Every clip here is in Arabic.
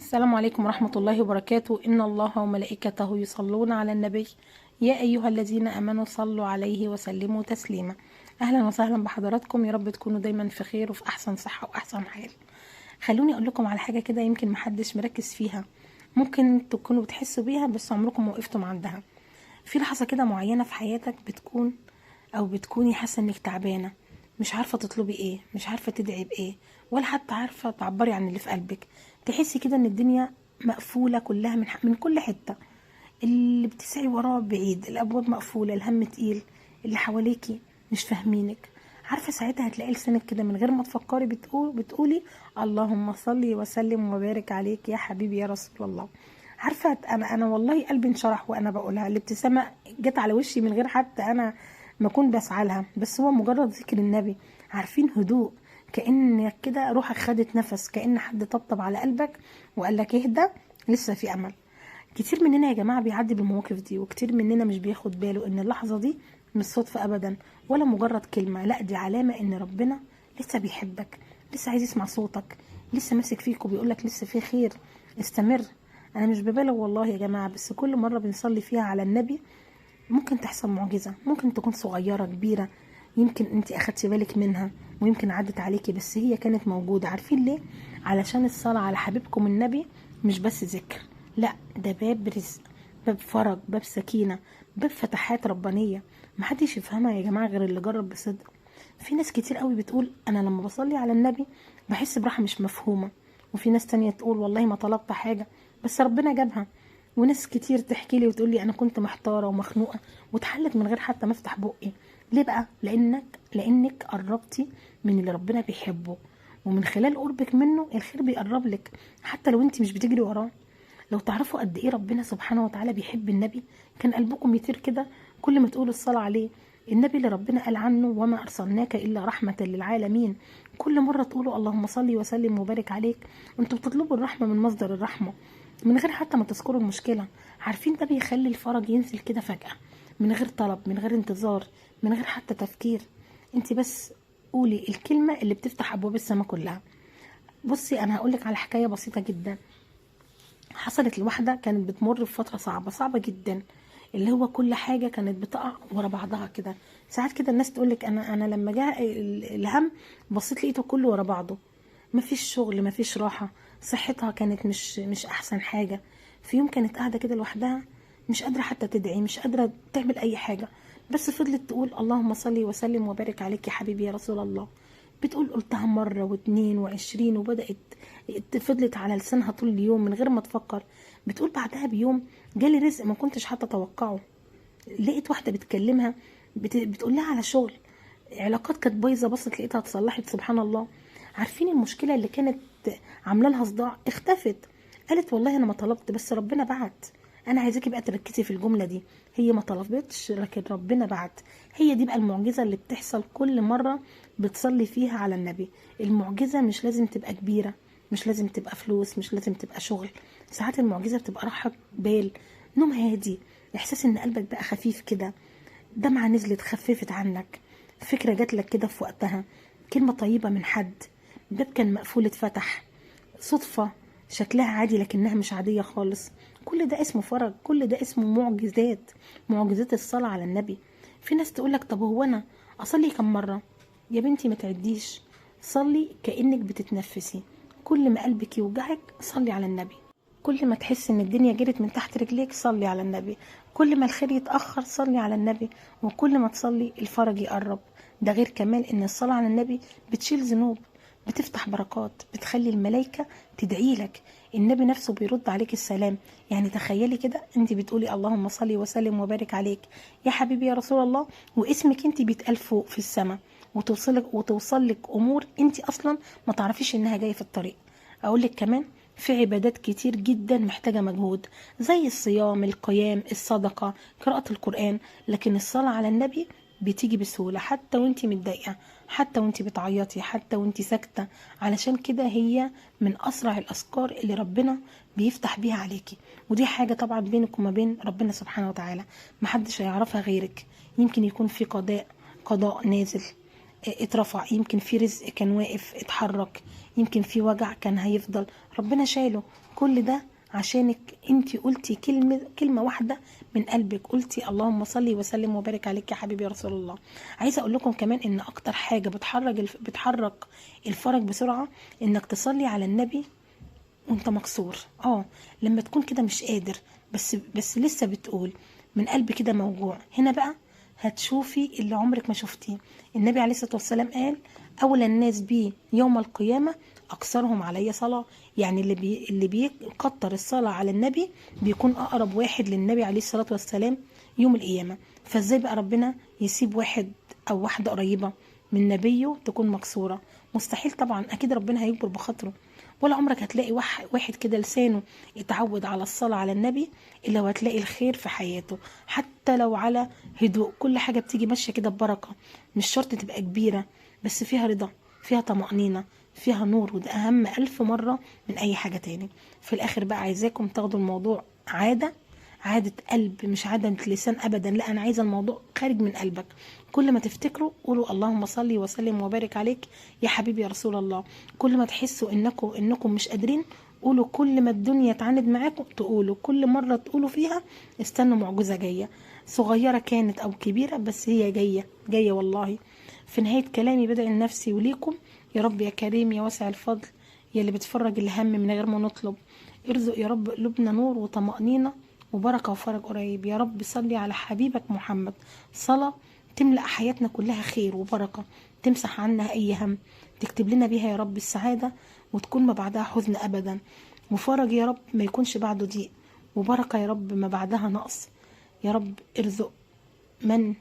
السلام عليكم ورحمة الله وبركاته. إن الله وملائكته يصلون على النبي يا أيها الذين آمنوا صلوا عليه وسلموا تسليما. أهلا وسهلا بحضراتكم، يا رب تكونوا دايما في خير وفي أحسن صحة وأحسن حال. خلوني أقول لكم على حاجة كده يمكن محدش مركز فيها، ممكن تكونوا بتحسوا بيها بس عمركم ما وقفتم عندها. في لحظة كده معينة في حياتك بتكوني حاسة إنك تعبانة، مش عارفة تطلبي ايه، مش عارفة تدعي بايه، ولا حتى عارفة تعبري عن اللي في قلبك. تحسي كده ان الدنيا مقفولة كلها من كل حتة، اللي بتسعي وراه بعيد، الابواب مقفولة، الهم تقيل، اللي حواليكي مش فاهمينك. عارفة ساعتها هتلاقي لسانك كده من غير ما تفكري بتقولي اللهم صلي وسلم وبارك عليك يا حبيبي يا رسول الله. عارفة انا والله قلبي انشرح وانا بقولها، الابتسامة جت على وشي من غير حتى انا ما اكون بسعى لها، بس هو مجرد ذكر النبي. عارفين هدوء، كأنك كده روحك خدت نفس، كأن حد طبطب على قلبك وقال لك اهدى، لسه في امل. كتير مننا يا جماعة بيعدي بالمواقف دي، وكتير مننا مش بياخد باله ان اللحظة دي مش صدفة ابدا ولا مجرد كلمة، لا دي علامة ان ربنا لسه بيحبك، لسه عايز يسمع صوتك، لسه ماسك فيك وبيقولك لسه في خير، استمر. انا مش ببالغ والله يا جماعة، بس كل مرة بنصلي فيها على النبي ممكن تحصل معجزة، ممكن تكون صغيرة كبيرة، يمكن انت اخدتي بالك منها ويمكن عدت عليكي، بس هي كانت موجودة. عارفين ليه؟ علشان الصلاة على حبيبكم النبي مش بس ذكر، لا ده باب رزق، باب فرج، باب سكينة، باب فتحات ربانية محدش يفهمها يا جماعة غير اللي جرب بصدق. في ناس كتير قوي بتقول انا لما بصلي على النبي بحس براحة مش مفهومة، وفي ناس تانية تقول والله ما طلبت حاجة بس ربنا جابها. وناس كتير تحكي لي وتقول لي انا كنت محتاره ومخنوقه واتحلت من غير حتى ما افتح بقي. ليه بقى؟ لانك قربتي من اللي ربنا بيحبه، ومن خلال قربك منه الخير بيقرب لك حتى لو انت مش بتجري وراه. لو تعرفوا قد ايه ربنا سبحانه وتعالى بيحب النبي كان قلبكم يطير كده كل ما تقولوا الصلاه عليه. النبي اللي ربنا قال عنه وما ارسلناك الا رحمه للعالمين، كل مره تقولوا اللهم صل وسلم وبارك عليك انتوا بتطلبوا الرحمه من مصدر الرحمه من غير حتى ما تذكروا المشكله. عارفين ده بيخلي الفرج ينزل كده فجاه، من غير طلب، من غير انتظار، من غير حتى تفكير. انت بس قولي الكلمه اللي بتفتح ابواب السماء كلها. بصي انا هقولك على حكايه بسيطه جدا حصلت لواحدة كانت بتمر بفترة صعبة جدا، اللي هو كل حاجة كانت بتقع ورا بعضها كده. ساعات كده الناس تقولك انا لما جاء الهم بصيت لقيته كله ورا بعضه، مفيش شغل، مفيش راحة، صحتها كانت مش احسن حاجة. في يوم كانت قاعدة كده لوحدها، مش قادرة حتى تدعي، مش قادرة تعمل اي حاجة، بس فضلت تقول اللهم صل وسلم وبارك عليك يا حبيبي يا رسول الله. بتقول قلتها مرة واتنين وعشرين، وبدأت فضلت على لسانها طول اليوم من غير ما تفكر. بتقول بعدها بيوم جالي رزق ما كنتش حتى اتوقعه. لقيت واحدة بتكلمها بتقول لها على شغل، علاقات كانت بايظة بصت لقيتها اتصلحت سبحان الله. عارفين المشكلة اللي كانت عاملة لها صداع اختفت. قالت والله انا ما طلبت بس ربنا بعت. انا عايزاكي بقى تركزي في الجملة دي، هي ما طلبتش لكن ربنا بعت. هي دي بقى المعجزة اللي بتحصل كل مرة بتصلي فيها على النبي. المعجزة مش لازم تبقى كبيرة، مش لازم تبقى فلوس، مش لازم تبقى شغل. ساعات المعجزة بتبقى راحة بال، نوم هادي، احساس ان قلبك بقى خفيف كده، دمعة نزلت خففت عنك، فكرة جات لك كده في وقتها، كلمة طيبة من حد، باب كان مقفول اتفتح، صدفة شكلها عادي لكنها مش عادية خالص. كل ده اسمه فرج، كل ده اسمه معجزات، معجزات الصلاة على النبي. في ناس تقولك طب هو انا اصلي كم مرة؟ يا بنتي ما تعديش، صلي كأنك بتتنفسي. كل ما قلبك يوجعك صلي على النبي، كل ما تحس ان الدنيا جرت من تحت رجليك صلي على النبي، كل ما الخير يتأخر صلي على النبي، وكل ما تصلي الفرج يقرب. ده غير كمان ان الصلاة على النبي بتشيل ذنوب، بتفتح بركات، بتخلي الملائكة تدعي لك، النبي نفسه بيرد عليك السلام. يعني تخيلي كده انت بتقولي اللهم صل وسلم وبارك عليك يا حبيبي يا رسول الله، واسمك انت بيتقال فوق في السماء، وتوصلك امور انت اصلا ما تعرفيش انها جايه في الطريق. اقولك كمان في عبادات كتير جدا محتاجة مجهود، زي الصيام، القيام، الصدقة، قراءة القرآن، لكن الصلاة على النبي بتيجي بسهولة حتى وانتي متضايقة، حتى وانتي بتعيطي، حتى وانتي ساكتة. علشان كده هي من أسرع الأذكار اللي ربنا بيفتح بيها عليكي، ودي حاجة طبعا بينك وما بين ربنا سبحانه وتعالى محدش هيعرفها غيرك. يمكن يكون في قضاء نازل، اترفع، يمكن في رزق كان واقف اتحرك، يمكن في وجع كان هيفضل ربنا شايله. كل ده عشانك انت قلتي كلمة واحدة من قلبك، قلتي اللهم صلي وسلم وبارك عليك يا حبيبي يا رسول الله. عايزة اقول لكم كمان ان اكتر حاجة بتحرك الفرج بسرعة انك تصلي على النبي وانت مكسور. لما تكون كده مش قادر، بس لسه بتقول من قلب كده موجوع، هنا بقى هتشوفي اللي عمرك ما شفتيه. النبي عليه الصلاة والسلام قال اولى الناس بي يوم القيامة اكثرهم علي صلاة. يعني اللي بيكتر الصلاة على النبي بيكون اقرب واحد للنبي عليه الصلاة والسلام يوم القيامة. فازاي بقى ربنا يسيب واحد او واحدة قريبة من نبيه تكون مكسورة؟ مستحيل طبعا، اكيد ربنا هيكبر بخاطره. ولا عمرك هتلاقي واحد كده لسانه اتعود على الصلاة على النبي إلا وهتلاقي الخير في حياته، حتى لو على هدوء. كل حاجة بتيجي ماشية كده ببركة، مش شرط تبقى كبيرة، بس فيها رضا، فيها طمأنينة، فيها نور، وده أهم 1000 مرة من أي حاجة تاني. في الآخر بقى عايزاكم تاخدوا الموضوع عادة قلب، مش عادة لسان أبدا، لا أنا عايزة الموضوع خارج من قلبك. كل ما تفتكروا قولوا اللهم صلي وسلم وبارك عليك يا حبيبي يا رسول الله. كل ما تحسوا انكم مش قادرين قولوا، كل ما الدنيا تعاند معاكم تقولوا، كل مرة تقولوا فيها استنوا معجزة جاية، صغيرة كانت او كبيرة، بس هي جاية والله. في نهاية كلامي بدعي لنفسي وليكم، يا رب يا كريم يا واسع الفضل، يا اللي بتفرج الهم من غير ما نطلب، ارزق يا رب قلوبنا نور وطمأنينة وبركة وفرج قريب. يا رب صلي على حبيبك محمد صلاة تملأ حياتنا كلها خير وبركة، تمسح عنا أي هم، تكتب لنا بيها يا رب السعادة، وتكون ما بعدها حزن أبدا، وفرج يا رب ما يكونش بعده ضيق، وبركة يا رب ما بعدها نقص. يا رب ارزق من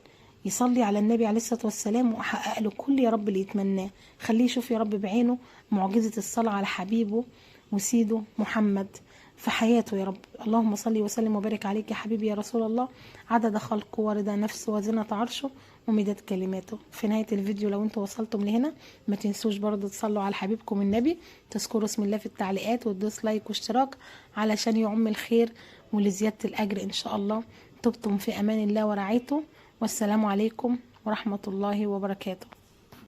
يصلي على النبي عليه الصلاة والسلام وأحقق له كل يا رب اللي يتمناه. خليه يشوف يا رب بعينه معجزة الصلاة على حبيبه وسيده محمد في حياته يا رب. اللهم صلي وسلم وبارك عليك يا حبيبي يا رسول الله، عدد خلقه ورضا نفسه وزنة عرشه ومداد كلماته. في نهاية الفيديو لو انتوا وصلتم لهنا ما تنسوش برضو تصلوا على حبيبكم النبي، تذكروا اسم الله في التعليقات، وتدوس لايك واشتراك علشان يعم الخير ولزيادة الأجر إن شاء الله. طبتم في أمان الله ورعايته، والسلام عليكم ورحمة الله وبركاته.